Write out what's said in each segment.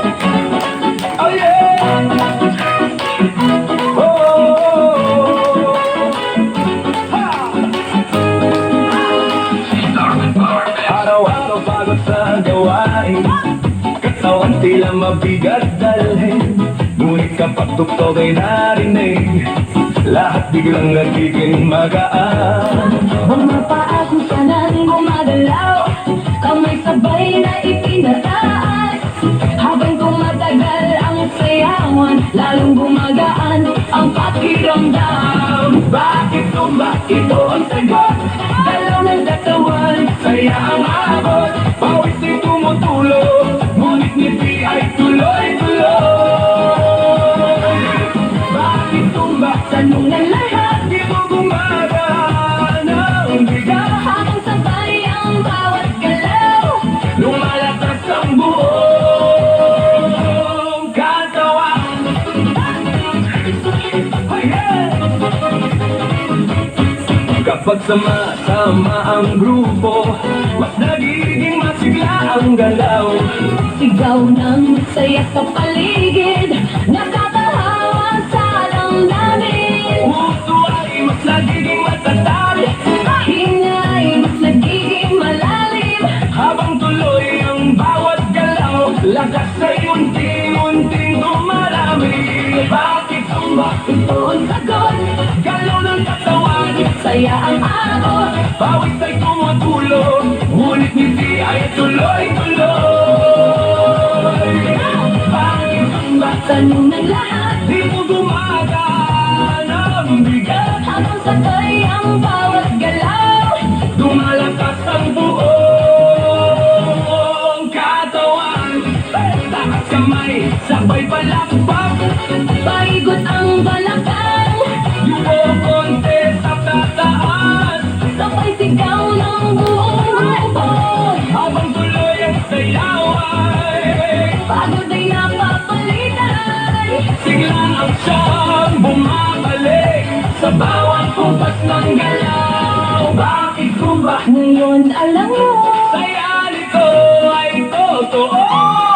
Oh yeah! Oh! Ha! Araw-araw pagod sa gawain, katawan tila mabigat dalhin. Ngunit kapag tuktok ay narinig, lahat biglang nagiging magaan. Bumapaako ka natin gumagalaw, kamay sabay na itinataas. Habang tumatagal ang sayawan, lalong gumagaan ang pakiramdam. Bakit tumba? Ito ang sagot. Galaw ng katawan, Saya ang abot, pawis ay tumutulo, ngunit ngiti ay tuloy-tuloy. Bakit tumba? tanong ng lahat, Di mo gumagaan ang bigat, habang sabay ang bawat galaw. lumalakas ang buong katawan. Ayan! Kapag sama-sama ang grupo, mas nagiging masigla ang galaw. Sigaw ng saya sa paligid, nakakahawa sa damdamin. Puso ay mas nagiging matatag, Hinga ay mas nagiging malalim. habang tuloy ang bawat galaw, lakas ay unti-unting dumarami. Bakit tumba? Ito ang sagot, Galaw ng katawan, saya ang abot. pawis ay tumutulo, ngunit ngiti ay tuloy-tuloy. Bakit tumba? Tanong ng lahat, Di mo gumagaan ang bigat, habang sabay ang bawat galaw. lumalakas ang buong katawan. Takas kamay, sabay palakpak, Paigot ang balakang, yuko konti sa tataas. sabay sigaw ng buong grupo. Habang tuloy ang sayaway, Pagod ay napapalitan, siglang ang siyang bumabalik sa bawat kumpas ng galaw. Bakit tumba? ngayon alam mo, Saya nito ay totoo.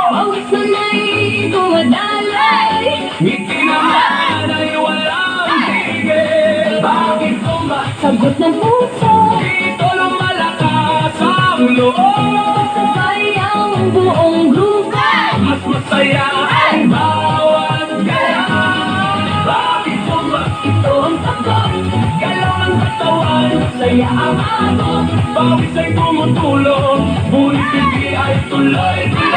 pawis na may dumadalay. Ngiti naman ay walang tigil. Bakit tumba? Sagot ng puso, Dito lumalakas ang loob. sabay ang buong grupo. Mas masaya ang bawat galaw. Bakit tumba? Ito ang sagot, Galaw ng katawan, saya ang abot. pawis ay tumutulong, ngunit hindi ay tuloy-tuloy.